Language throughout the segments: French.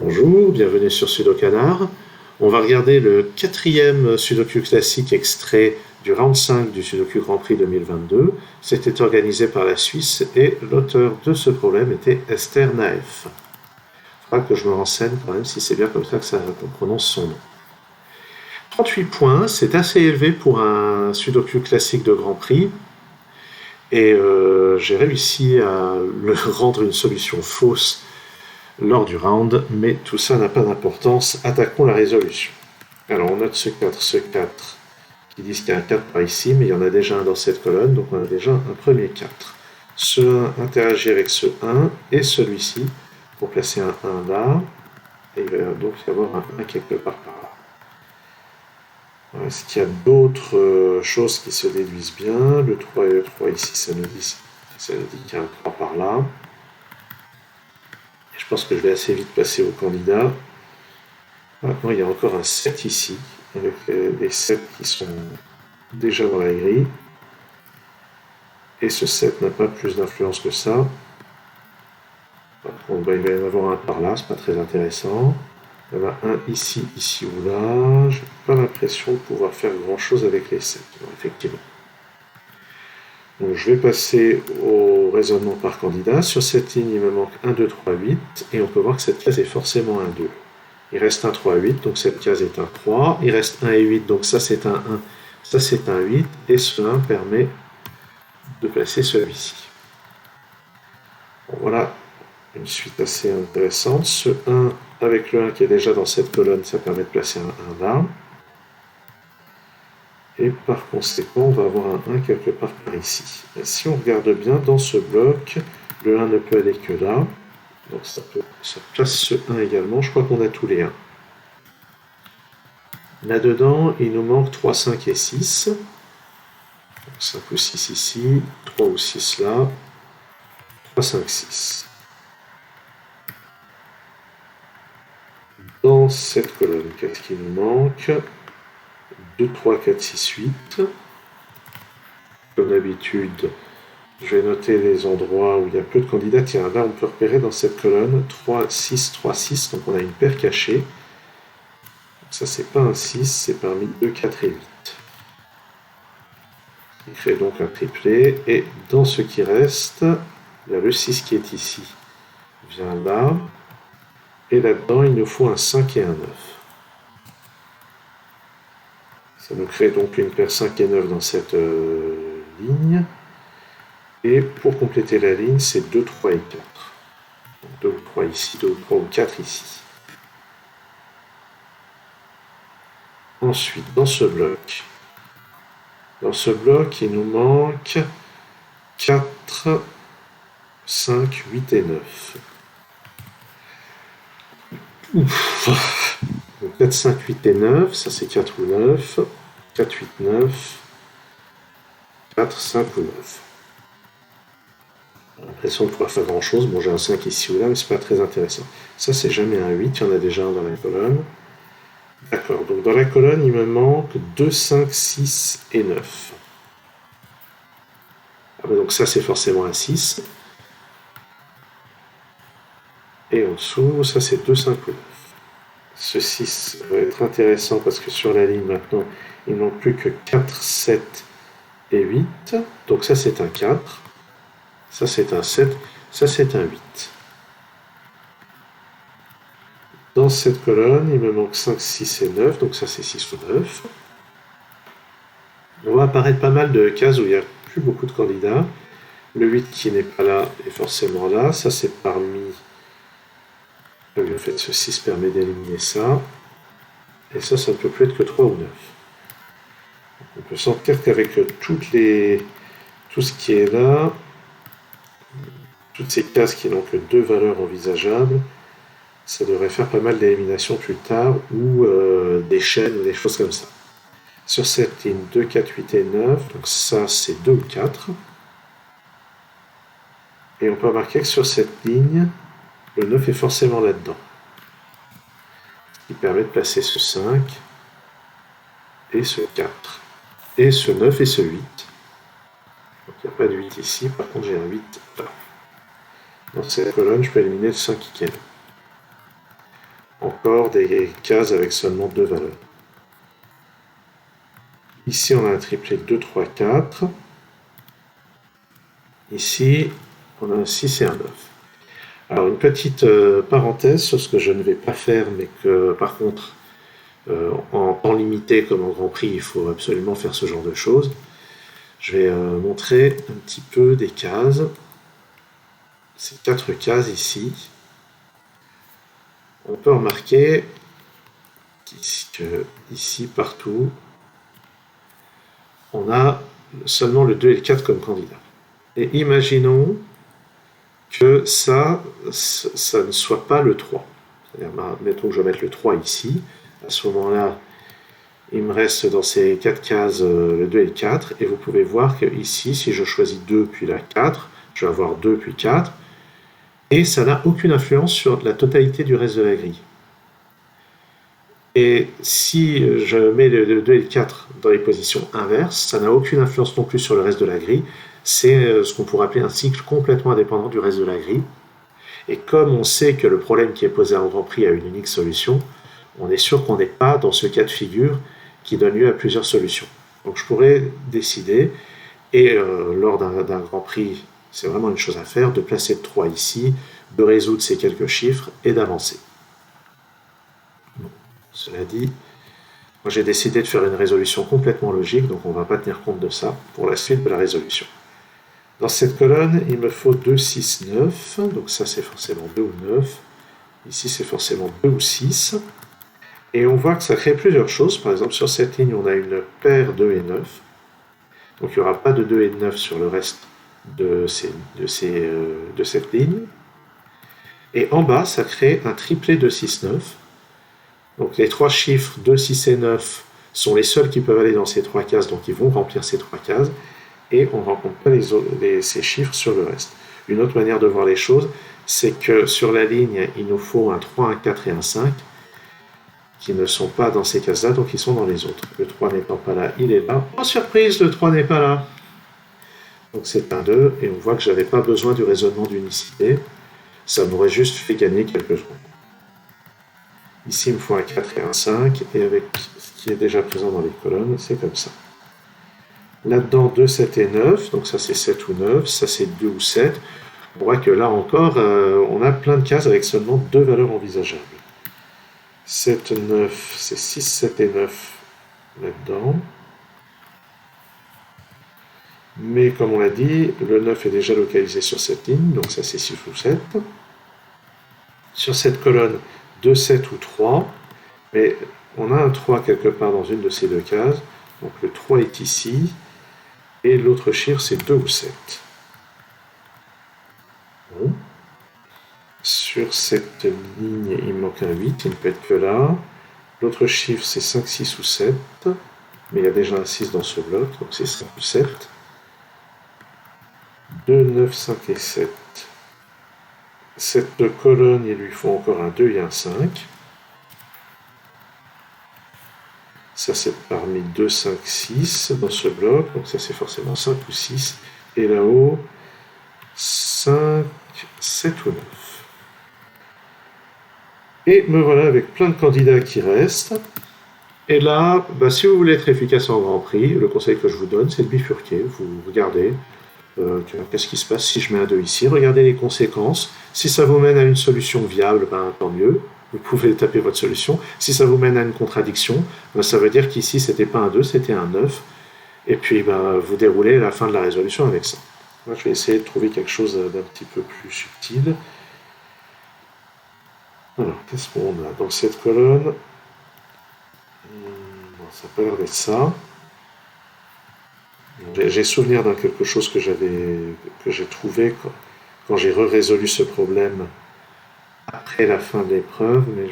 Bonjour, bienvenue sur Sudokanar. On va regarder le quatrième Sudoku classique extrait du round 5 du Sudoku Grand Prix 2022. C'était organisé par la Suisse et l'auteur de ce problème était Esther Naef. Il faudra que je me renseigne quand même si c'est bien comme ça qu'on prononce son nom. 38 points, c'est assez élevé pour un Sudoku classique de Grand Prix. Et j'ai réussi à le rendre une solution fausse lors du round, mais tout ça n'a pas d'importance. Attaquons la résolution. Alors on note ce 4, qui disent qu'il y a un 4 par ici, mais il y en a déjà un dans cette colonne, donc on a déjà un premier 4. Ce 1 interagit avec ce 1 et celui-ci pour placer un 1 là, et il va donc y avoir un 1 quelque part par là. Est-ce qu'il y a d'autres choses qui se déduisent bien? Le 3 et le 3 ici, ça nous dit qu'il y a un 3 par là. Et je pense que je vais assez vite passer au candidat. Maintenant, il y a encore un 7 ici, avec les 7 qui sont déjà dans la grille. Et ce 7 n'a pas plus d'influence que ça. Bon, il va y en avoir un par là, c'est pas très intéressant. Il y en a un ici, ici ou là. J'ai pas l'impression de pouvoir faire grand chose avec les 7, effectivement. Donc je vais passer au raisonnement par candidat. Sur cette ligne, il me manque 1, 2, 3, 8. Et on peut voir que cette case est forcément un 2. Il reste un 3, 8, donc cette case est un 3. Il reste 1 et 8, donc ça c'est un 1, ça c'est un 8. Et ce 1 permet de placer celui-ci. Bon, voilà une suite assez intéressante. Ce 1 avec le 1 qui est déjà dans cette colonne, ça permet de placer un 1 là. Et par conséquent, on va avoir un 1 quelque part par ici. Et si on regarde bien, dans ce bloc, le 1 ne peut aller que là. Donc ça place ce 1 également. Je crois qu'on a tous les 1. Là-dedans, il nous manque 3, 5 et 6. Donc 5 ou 6 ici, 3 ou 6 là, 3, 5, 6. Dans cette colonne, qu'est-ce qu'il nous manque? 2, 3, 4, 6, 8. Comme d'habitude, je vais noter les endroits où il y a peu de candidats. Tiens, là, on peut repérer dans cette colonne 3, 6, 3, 6. Donc on a une paire cachée. Donc ça, c'est pas un 6, c'est parmi 2, 4 et 8. Il crée donc un triplé. Et dans ce qui reste, il y a le 6 qui est ici. Vient là. Et là-dedans, il nous faut un 5 et un 9. Ça nous crée donc une paire 5 et 9 dans cette ligne. Et pour compléter la ligne, c'est 2, 3 et 4. Donc 2 ou 3 ici, 2 ou 3 ou 4 ici. Ensuite, dans ce bloc, il nous manque 4, 5, 8 et 9. Ouf. Donc 4, 5, 8 et 9, ça c'est 4 ou 9. 4, 8, 9. 4, 5 ou 9. J'ai l'impression de pouvoir faire grand chose. Bon, j'ai un 5 ici ou là, mais c'est pas très intéressant. Ça, c'est jamais un 8, il y en a déjà un dans la colonne. D'accord, donc dans la colonne, il me manque 2, 5, 6 et 9. Ah ben donc ça, c'est forcément un 6. Et en dessous, ça, c'est 2, 5 ou 9. Ce 6 va être intéressant parce que sur la ligne, maintenant, il ne manque plus que 4, 7 et 8. Donc ça, c'est un 4. Ça, c'est un 7. Ça, c'est un 8. Dans cette colonne, il me manque 5, 6 et 9. Donc ça, c'est 6 ou 9. On va apparaître pas mal de cases où il n'y a plus beaucoup de candidats. Le 8 qui n'est pas là est forcément là. Ça, c'est parmi... En fait, ce 6 permet d'éliminer ça. Et ça ne peut plus être que 3 ou 9. On peut sentir qu'avec tout ce qui est là, toutes ces cases qui n'ont que 2 valeurs envisageables, ça devrait faire pas mal d'éliminations plus tard, ou des chaînes, ou des choses comme ça. Sur cette ligne, 2, 4, 8 et 9, donc ça c'est 2 ou 4. Et on peut remarquer que sur cette ligne, le 9 est forcément là-dedans. Ce qui permet de placer ce 5, et ce 4, et ce 9 et ce 8. Donc il n'y a pas de 8 ici, par contre j'ai un 8 là. Dans cette colonne, je peux éliminer le 5 qui est là. encore des cases avec seulement 2 valeurs. Ici, on a un triplé 2, 3, 4. Ici, on a un 6 et un 9. Alors, une petite parenthèse sur ce que je ne vais pas faire, mais que, par contre, en temps limité comme en Grand Prix, il faut absolument faire ce genre de choses. Je vais montrer un petit peu des cases. Ces 4 cases ici. On peut remarquer qu'ici, partout, on a seulement le 2 et le 4 comme candidats. Et imaginons que ça ne soit pas le 3. C'est-à-dire, mettons que je vais mettre le 3 ici. À ce moment-là, il me reste dans ces 4 cases le 2 et le 4. Et vous pouvez voir que ici, si je choisis 2 puis la 4, je vais avoir 2 puis 4. Et ça n'a aucune influence sur la totalité du reste de la grille. Et si je mets le 2 et le 4 dans les positions inverses, ça n'a aucune influence non plus sur le reste de la grille. C'est ce qu'on pourrait appeler un cycle complètement indépendant du reste de la grille. Et comme on sait que le problème qui est posé à un Grand Prix a une unique solution, on est sûr qu'on n'est pas dans ce cas de figure qui donne lieu à plusieurs solutions. Donc je pourrais décider, et lors d'un Grand Prix, c'est vraiment une chose à faire, de placer le 3 ici, de résoudre ces quelques chiffres et d'avancer. Bon, cela dit, moi j'ai décidé de faire une résolution complètement logique, donc on ne va pas tenir compte de ça pour la suite de la résolution. Dans cette colonne, il me faut 2, 6, 9, donc ça c'est forcément 2 ou 9. Ici c'est forcément 2 ou 6. Et on voit que ça crée plusieurs choses. Par exemple, sur cette ligne, on a une paire 2 et 9. Donc il n'y aura pas de 2 et de 9 sur le reste de cette ligne. Et en bas, ça crée un triplet de 6, 9. Donc les 3 chiffres 2, 6 et 9 sont les seuls qui peuvent aller dans ces 3 cases, donc ils vont remplir ces 3 cases. Et on ne rencontre pas ces chiffres sur le reste. Une autre manière de voir les choses, c'est que sur la ligne, il nous faut un 3, un 4 et un 5, qui ne sont pas dans ces cases-là, donc ils sont dans les autres. Le 3 n'étant pas là, il est là. Oh surprise, le 3 n'est pas là. Donc c'est un 2, et on voit que je n'avais pas besoin du raisonnement d'unicité. Ça m'aurait juste fait gagner quelques secondes. Ici, il me faut un 4 et un 5, et avec ce qui est déjà présent dans les colonnes, c'est comme ça. Là-dedans, 2, 7 et 9, donc ça c'est 7 ou 9, ça c'est 2 ou 7. On voit que là encore, on a plein de cases avec seulement 2 valeurs envisageables. 7, 9, c'est 6, 7 et 9 là-dedans. Mais comme on l'a dit, le 9 est déjà localisé sur cette ligne, donc ça c'est 6 ou 7. Sur cette colonne, 2, 7 ou 3, mais on a un 3 quelque part dans une de ces 2 cases, donc le 3 est ici, et l'autre chiffre c'est 2 ou 7. Bon. Sur cette ligne, il me manque un 8, il ne peut être que là. L'autre chiffre, c'est 5, 6 ou 7. Mais il y a déjà un 6 dans ce bloc, donc c'est 5 ou 7. 2, 9, 5 et 7. Cette colonne, il lui faut encore un 2 et un 5. Ça, c'est parmi 2, 5, 6 dans ce bloc. Donc ça, c'est forcément 5 ou 6. Et là-haut, 5, 7 ou 9. Et me voilà avec plein de candidats qui restent. Et là, si vous voulez être efficace en Grand Prix, le conseil que je vous donne, c'est de bifurquer. Vous regardez, qu'est-ce qui se passe si je mets un 2 ici. Regardez les conséquences. Si ça vous mène à une solution viable, tant mieux. Vous pouvez taper votre solution. Si ça vous mène à une contradiction, ça veut dire qu'ici, c'était pas un 2, c'était un 9. Et puis, vous déroulez la fin de la résolution avec ça. Moi, je vais essayer de trouver quelque chose d'un petit peu plus subtil. Alors, qu'est-ce qu'on a dans cette colonne? Ça peut l'air d'être ça. J'ai souvenir d'un quelque chose que j'ai trouvé quand j'ai résolu ce problème après la fin de l'épreuve, mais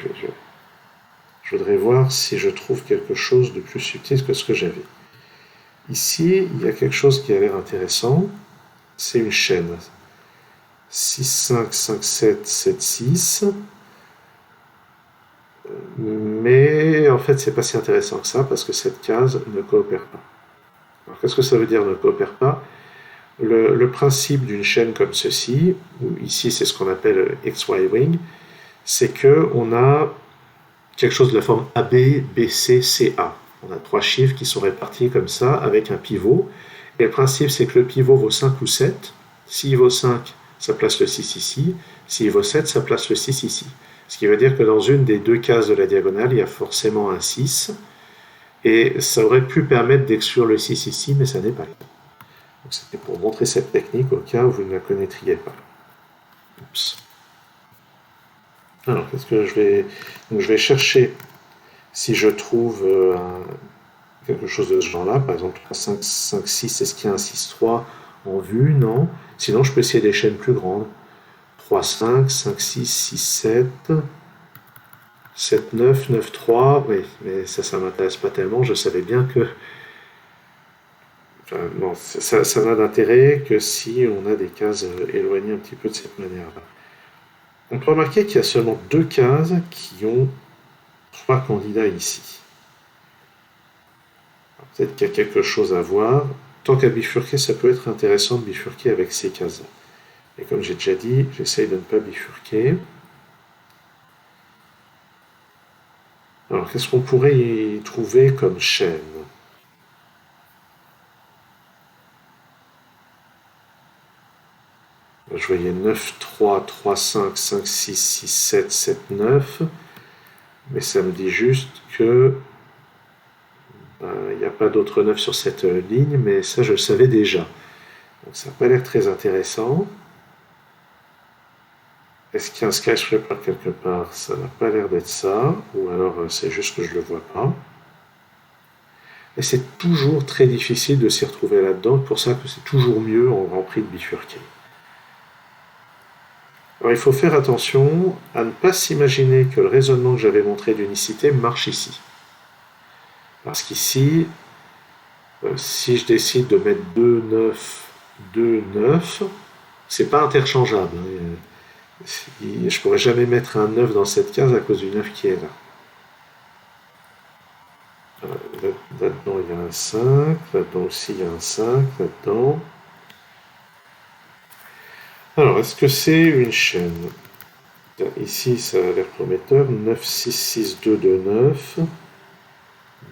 je voudrais voir si je trouve quelque chose de plus subtil que ce que j'avais. Ici, il y a quelque chose qui a l'air intéressant. C'est une chaîne. 6, 5, 5, 7, 7, 6. Mais en fait, c'est pas si intéressant que ça parce que cette case ne coopère pas. Alors, qu'est-ce que ça veut dire ne coopère pas? Le principe d'une chaîne comme ceci, ou ici c'est ce qu'on appelle XY ring, c'est que on a quelque chose de la forme AB, BC, CA. On a 3 chiffres qui sont répartis comme ça avec un pivot. Et le principe, c'est que le pivot vaut 5 ou 7. S'il vaut 5, ça place le 6 ici. S'il vaut 7, ça place le 6 ici. Ce qui veut dire que dans une des 2 cases de la diagonale, il y a forcément un 6. Et ça aurait pu permettre d'exclure le 6 ici, mais ça n'est pas le cas. Donc c'était pour montrer cette technique au cas où vous ne la connaîtriez pas. Oups. Alors, qu'est-ce que je vais... Donc, je vais chercher si je trouve quelque chose de ce genre-là, par exemple 3, 5, 5, 6, est-ce qu'il y a un 6, 3 en vue? Non. Sinon, je peux essayer des chaînes plus grandes. 3, 5, 5, 6, 6, 7, 7, 9, 9, 3. Oui, mais ça ne m'intéresse pas tellement. Je savais bien que... Enfin, non, ça n'a d'intérêt que si on a des cases éloignées un petit peu de cette manière-là. On peut remarquer qu'il y a seulement 2 cases qui ont 3 candidats ici. Peut-être qu'il y a quelque chose à voir. Tant qu'à bifurquer, ça peut être intéressant de bifurquer avec ces cases-là. Et comme j'ai déjà dit, j'essaye de ne pas bifurquer. Alors, qu'est-ce qu'on pourrait y trouver comme chaîne? Je voyais 9, 3, 3, 5, 5, 6, 6, 7, 7, 9. Mais ça me dit juste que il n'y a pas d'autre 9 sur cette ligne, mais ça je le savais déjà. Donc ça n'a pas l'air très intéressant. Est-ce qu'il y a un skyscraper quelque part? Ça n'a pas l'air d'être ça, ou alors c'est juste que je ne le vois pas. Et c'est toujours très difficile de s'y retrouver là-dedans, pour ça que c'est toujours mieux en Grand Prix de bifurquer. Alors il faut faire attention à ne pas s'imaginer que le raisonnement que j'avais montré d'unicité marche ici. Parce qu'ici, si je décide de mettre 2, 9, 2, 9, c'est pas interchangeable. Je ne pourrais jamais mettre un 9 dans cette case à cause du 9 qui est là. Là-dedans, il y a un 5. Là-dedans aussi, il y a un 5. Là-dedans. Alors, est-ce que c'est une chaîne? Ici, ça a l'air prometteur. 9, 6, 6, 2, 2, 9.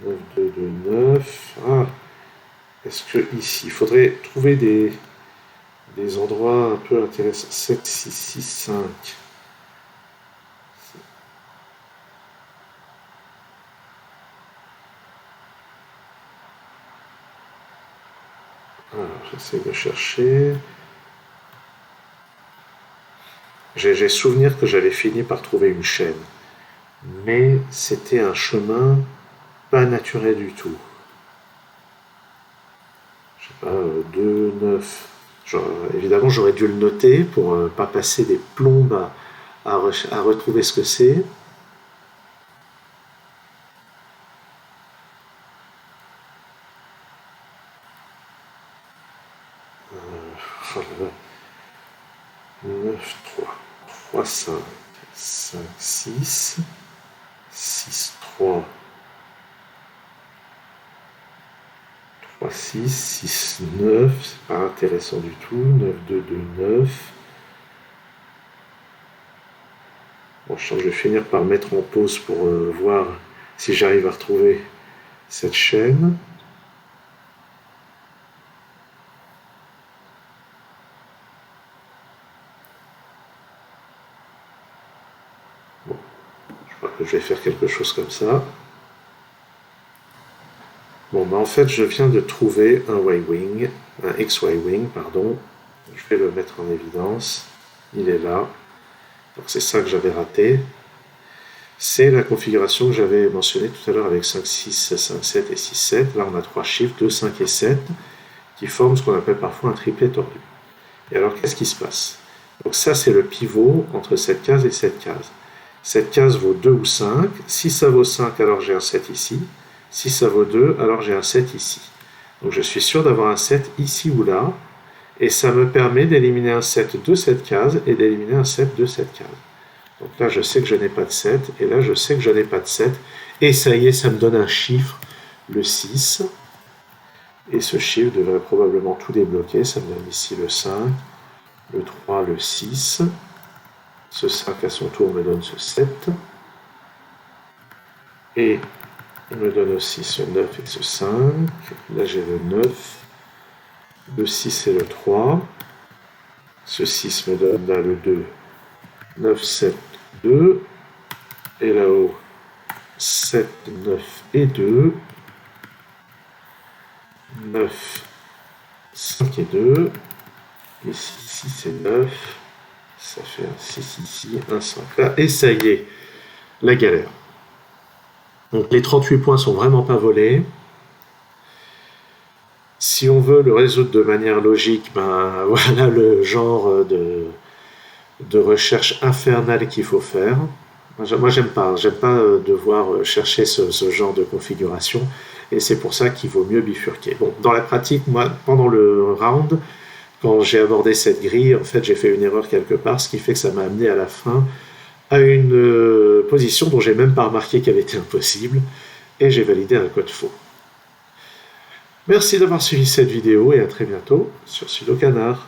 9, 2, 2, 9. Ah, est-ce que ici, il faudrait trouver des endroits un peu intéressants. 7, 6, 6, 5. Alors, j'essaie de chercher. J'ai souvenir que j'avais fini par trouver une chaîne. Mais c'était un chemin pas naturel du tout. Je sais pas, 2, 9. Évidemment, j'aurais dû le noter pour ne pas passer des plombes à retrouver ce que c'est. Oh là là. 9, 3. 3, 5. 5, 6. 6, 3. 3, 6. 6, 9. C'est pas intéressant du tout. 9, 2, 2, 9. Bon, je sens que je vais finir par mettre en pause pour voir si j'arrive à retrouver cette chaîne. Bon, je crois que je vais faire quelque chose comme ça. Bon, en fait, je viens de trouver un Y-wing, un XY-wing, pardon. Je vais le mettre en évidence. Il est là. Donc c'est ça que j'avais raté. C'est la configuration que j'avais mentionnée tout à l'heure avec 5, 6, 5, 7 et 6, 7. Là, on a 3 chiffres, 2, 5 et 7, qui forment ce qu'on appelle parfois un triplet tordu. Et alors, qu'est-ce qui se passe? Donc ça, c'est le pivot entre cette case et cette case. Cette case vaut 2 ou 5. Si ça vaut 5, alors j'ai un 7 ici. Si ça vaut 2, alors j'ai un 7 ici. Donc je suis sûr d'avoir un 7 ici ou là. Et ça me permet d'éliminer un 7 de cette case et d'éliminer un 7 de cette case. Donc là, je sais que je n'ai pas de 7. Et là, je sais que je n'ai pas de 7. Et ça y est, ça me donne un chiffre, le 6. Et ce chiffre devrait probablement tout débloquer. Ça me donne ici le 5, le 3, le 6. Ce 5 à son tour me donne ce 7. Et il me donne aussi ce 9 et ce 5. Là, j'ai le 9, le 6 et le 3. Ce 6 me donne là le 2, 9, 7, 2. Et là-haut, 7, 9 et 2. 9, 5 et 2. Ici, 6 et 9. Ça fait un 6 ici, un 5 là. Et ça y est, la galère. Donc les 38 points sont vraiment pas volés. Si on veut le résoudre de manière logique, ben voilà le genre de recherche infernale qu'il faut faire. Moi j'aime pas devoir chercher ce genre de configuration, et c'est pour ça qu'il vaut mieux bifurquer. Bon, dans la pratique, moi, pendant le round, quand j'ai abordé cette grille, en fait j'ai fait une erreur quelque part, ce qui fait que ça m'a amené à la fin à une position dont j'ai même pas remarqué qu'elle était impossible, et j'ai validé un code faux. Merci d'avoir suivi cette vidéo et à très bientôt sur SudoCanard.